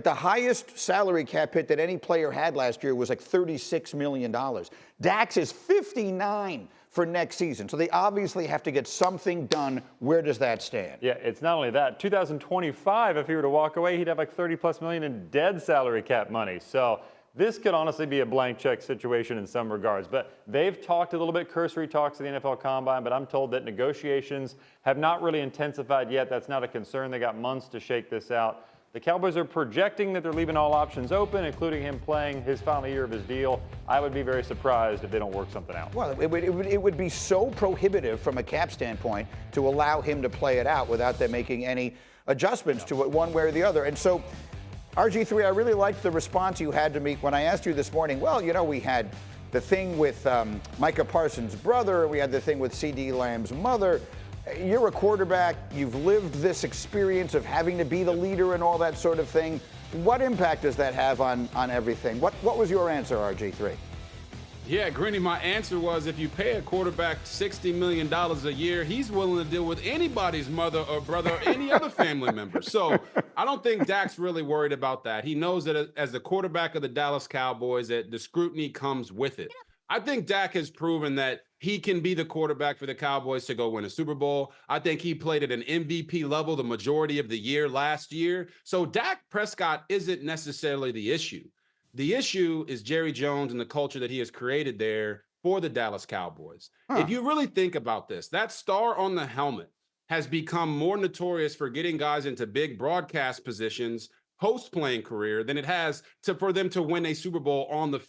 the highest salary cap hit that any player had last year was like $36 million. Dak's is 59 for next season. So they obviously have to get something done. Where does that stand? Yeah, it's not only that. 2025, if he were to walk away, he'd have like 30+ million in dead salary cap money. So this could honestly be a blank check situation in some regards. But they've talked a little bit, cursory talks to the NFL Combine, but I'm told that negotiations have not really intensified yet. That's not a concern. They got months to shake this out. The Cowboys are projecting that they're leaving all options open, including him playing his final year of his deal. I would be very surprised if they don't work something out. Well, it would be so prohibitive from a cap standpoint to allow him to play it out without them making any adjustments to it one way or the other. And so, RG3, I really liked the response you had to me when I asked you this morning. Well, you know, we had the thing with Micah Parsons' brother. We had the thing with CeeDee Lamb's mother. You're a quarterback. You've lived this experience of having to be the leader and all that sort of thing. What impact does that have on everything? What was your answer, RG3? Yeah, Greeny, my answer was if you pay a quarterback $60 million a year, he's willing to deal with anybody's mother or brother or any other family member. So I don't think Dak's really worried about that. He knows that as the quarterback of the Dallas Cowboys, that the scrutiny comes with it. I think Dak has proven that he can be the quarterback for the Cowboys to go win a Super Bowl. I think he played at an MVP level the majority of the year last year. So Dak Prescott isn't necessarily the issue. The issue is Jerry Jones and the culture that he has created there for the Dallas Cowboys. If you really think about this, that star on the helmet has become more notorious for getting guys into big broadcast positions post-playing career than it has for them to win a Super Bowl on the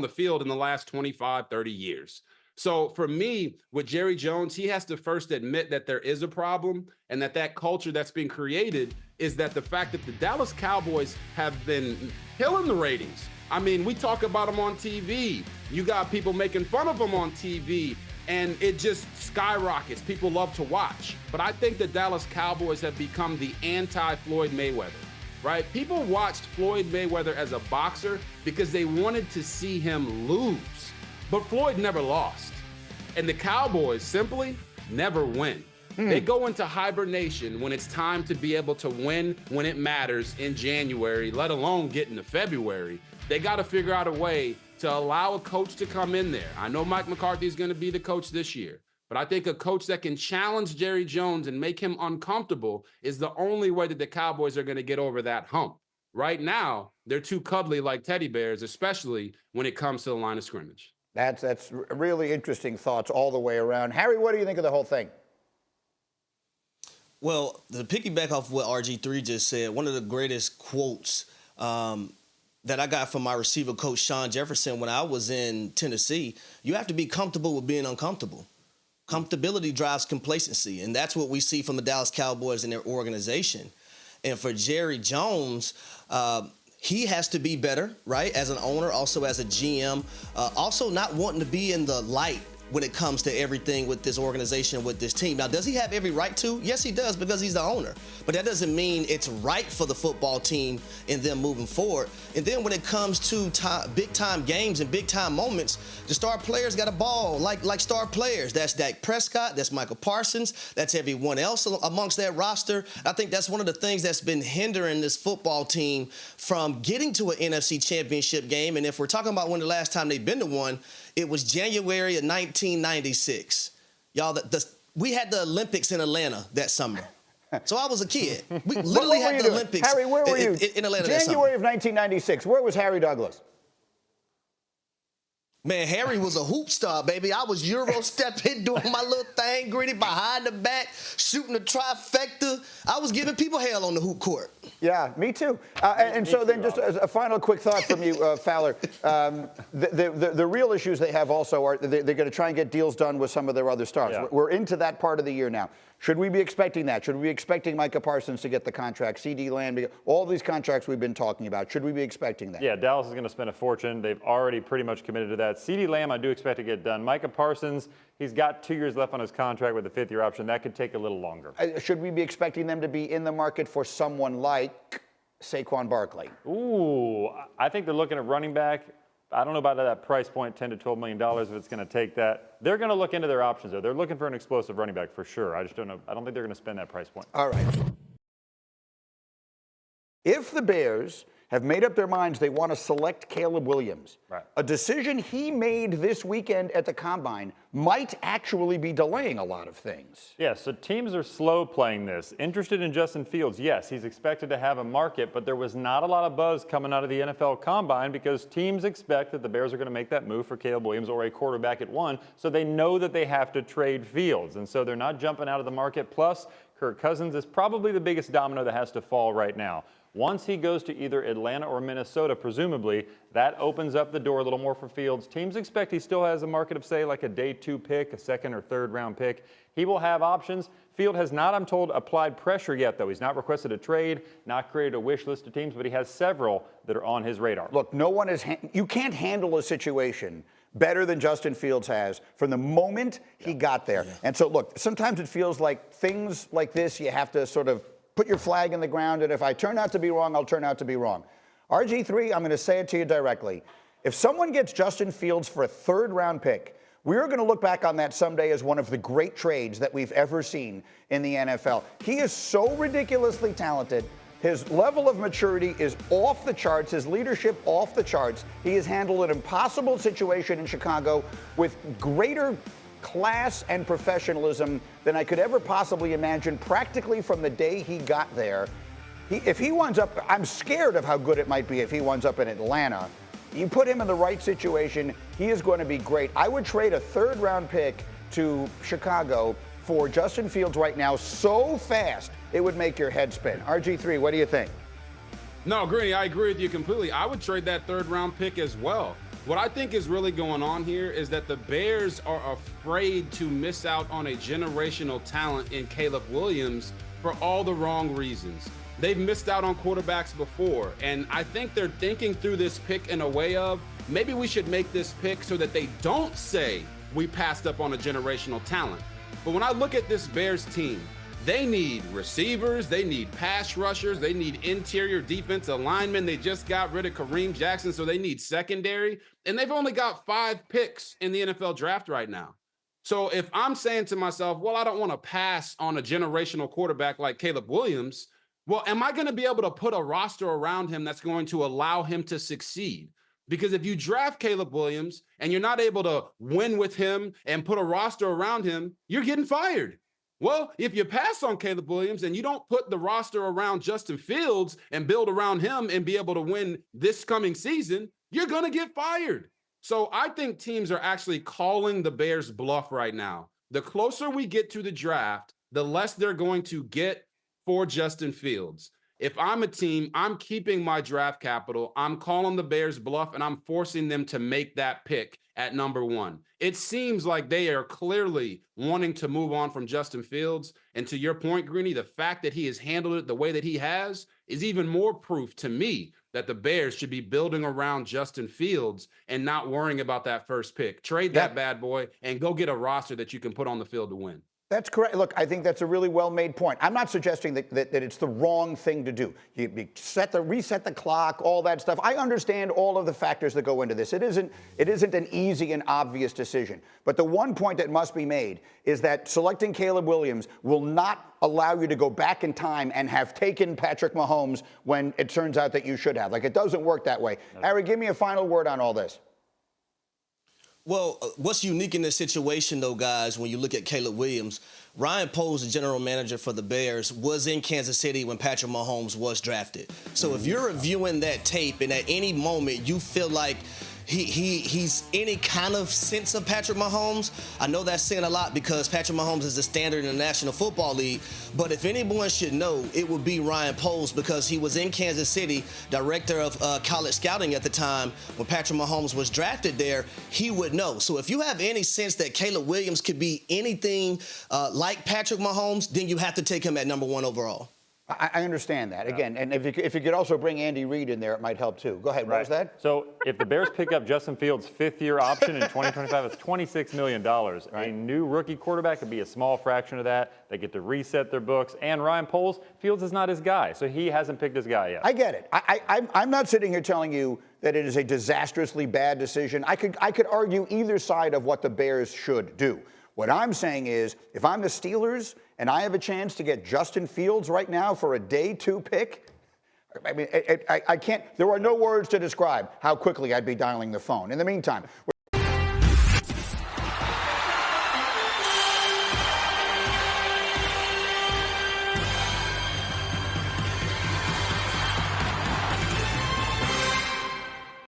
field in the last 25, 30 years. So for me, with Jerry Jones, he has to first admit that there is a problem and that culture that's been created is that the fact that the Dallas Cowboys have been killing the ratings. I mean, we talk about them on TV. You got people making fun of them on TV, and it just skyrockets. People love to watch. But I think the Dallas Cowboys have become the anti-Floyd Mayweather, right? People watched Floyd Mayweather as a boxer because they wanted to see him lose. But Floyd never lost. And the Cowboys simply never win. They go into hibernation when it's time to be able to win when it matters in January, let alone get into February. They got to figure out a way to allow a coach to come in there. I know Mike McCarthy is going to be the coach this year, but I think a coach that can challenge Jerry Jones and make him uncomfortable is the only way that the Cowboys are going to get over that hump. Right now, they're too cuddly like teddy bears, especially when it comes to the line of scrimmage. That's really interesting thoughts all the way around. Harry, what do you think of the whole thing? Well, to piggyback off what RG3 just said, one of the greatest quotes that I got from my receiver coach, Sean Jefferson, when I was in Tennessee, you have to be comfortable with being uncomfortable. Comfortability drives complacency, and that's what we see from the Dallas Cowboys and their organization. And for Jerry Jones, he has to be better, right, as an owner, also as a GM, also not wanting to be in the light when it comes to everything with this organization, with this team. Now, does he have every right to? Yes, he does, because he's the owner. But that doesn't mean it's right for the football team and them moving forward. And then when it comes to big-time games and big-time moments, the star players got a ball like star players. That's Dak Prescott, that's Michael Parsons, that's everyone else amongst that roster. I think that's one of the things that's been hindering this football team from getting to an NFC championship game. And if we're talking about when the last time they've been to one, it was January of 1996. Y'all, we had the Olympics in Atlanta that summer. So I was a kid. We literally had the Olympics Harry, where were you? In Atlanta that summer. January of 1996. Where was Harry Douglas? Man, Harry was a hoop star, baby. I was Euro stepping, doing my little thing, gritty behind the back, shooting the trifecta. I was giving people hell on the hoop court. Yeah, me too. And so then just as a final quick thought from you, Fowler, the real issues they have also are they're going to try and get deals done with some of their other stars. Yeah. We're into that part of the year now. Should we be expecting that? Should we be expecting Micah Parsons to get the contract, CeeDee Lamb, all these contracts we've been talking about? Should we be expecting that? Yeah, Dallas is going to spend a fortune. They've already pretty much committed to that. CeeDee Lamb, I do expect to get done. Micah Parsons, he's got 2 years left on his contract with a 5th-year option. That could take a little longer. Should we be expecting them to be in the market for someone like Saquon Barkley? Ooh, I think they're looking at running back. I don't know about that price point, $10 to $12 million, if it's going to take that. They're going to look into their options, though. They're looking for an explosive running back for sure. I just don't know. I don't think they're going to spend that price point. All right. If the Bears have made up their minds they want to select Caleb Williams, Right. a decision he made this weekend at the Combine might actually be delaying a lot of things. Yeah, so teams are slow playing this. Interested in Justin Fields, yes, he's expected to have a market, but there was not a lot of buzz coming out of the NFL Combine because teams expect that the Bears are going to make that move for Caleb Williams or a quarterback at 1, so they know that they have to trade Fields, and so they're not jumping out of the market. Plus, Kirk Cousins is probably the biggest domino that has to fall right now. Once he goes to either Atlanta or Minnesota, presumably, that opens up the door a little more for Fields. Teams expect he still has a market of, say, like a day 2 pick, a second or third round pick. He will have options. Field has not, I'm told, applied pressure yet, though. He's not requested a trade, not created a wish list of teams, but he has several that are on his radar. Look, no one is, you can't handle a situation better than Justin Fields has from the moment he got there. Yeah. And so, look, sometimes it feels like things like this, you have to sort of put your flag in the ground, and if I turn out to be wrong, I'll turn out to be wrong. RG3, I'm going to say it to you directly. If someone gets Justin Fields for a third-round pick, we are going to look back on that someday as one of the great trades that we've ever seen in the NFL. He is so ridiculously talented. His level of maturity is off the charts, his leadership off the charts. He has handled an impossible situation in Chicago with greater class and professionalism than I could ever possibly imagine, practically from the day he got there. If he winds up, I'm scared of how good it might be if he winds up in Atlanta. You put him in the right situation, he is going to be great. I would trade a third-round pick to Chicago for Justin Fields right now so fast it would make your head spin. RG3, what do you think? No, Greeny, I agree with you completely. I would trade that third-round pick as well. What I think is really going on here is that the Bears are afraid to miss out on a generational talent in Caleb Williams for all the wrong reasons. They've missed out on quarterbacks before, and I think they're thinking through this pick in a way of maybe we should make this pick so that they don't say we passed up on a generational talent. But when I look at this Bears team, they need receivers, they need pass rushers, they need interior defensive linemen. They just got rid of Kareem Jackson, so they need secondary. And they've only got 5 picks in the NFL draft right now. So if I'm saying to myself, well, I don't want to pass on a generational quarterback like Caleb Williams, well, am I going to be able to put a roster around him that's going to allow him to succeed? Because if you draft Caleb Williams and you're not able to win with him and put a roster around him, you're getting fired. Well, if you pass on Caleb Williams and you don't put the roster around Justin Fields and build around him and be able to win this coming season, you're going to get fired. So I think teams are actually calling the Bears bluff right now. The closer we get to the draft, the less they're going to get for Justin Fields. If I'm a team, I'm keeping my draft capital. I'm calling the Bears bluff, and I'm forcing them to make that pick at number 1. It seems like they are clearly wanting to move on from Justin Fields. And to your point, Greeny, the fact that he has handled it the way that he has is even more proof to me that the Bears should be building around Justin Fields and not worrying about that first pick. Trade that bad boy and go get a roster that you can put on the field to win. That's correct. Look, I think that's a really well-made point. I'm not suggesting that it's the wrong thing to do. You reset the clock, all that stuff. I understand all of the factors that go into this. It isn't an easy and obvious decision. But the one point that must be made is that selecting Caleb Williams will not allow you to go back in time and have taken Patrick Mahomes when it turns out that you should have. Like, it doesn't work that way. Harry, give me a final word on all this. Well, what's unique in this situation, though, guys, when you look at Caleb Williams, Ryan Poles, the general manager for the Bears, was in Kansas City when Patrick Mahomes was drafted. So if you're reviewing that tape and at any moment you feel like he's any kind of sense of Patrick Mahomes, I know that's saying a lot because Patrick Mahomes is the standard in the National Football League, but if anyone should know, it would be Ryan Poles because he was in Kansas City, director of college scouting at the time when Patrick Mahomes was drafted there. He would know. So if you have any sense that Caleb Williams could be anything like Patrick Mahomes, then you have to take him at number 1 overall. I understand that. Again, and if you could also bring Andy Reid in there, it might help too. Go ahead, what was that? So if the Bears pick up Justin Fields' 5th-year option in 2025, it's $26 million. A new rookie quarterback could be a small fraction of that. They get to reset their books. And Ryan Poles, Fields is not his guy, so he hasn't picked his guy yet. I get it. I'm not sitting here telling you that it is a disastrously bad decision. I could argue either side of what the Bears should do. What I'm saying is, if I'm the Steelers and I have a chance to get Justin Fields right now for a day 2 pick, I mean, I can't, there are no words to describe how quickly I'd be dialing the phone. In the meantime,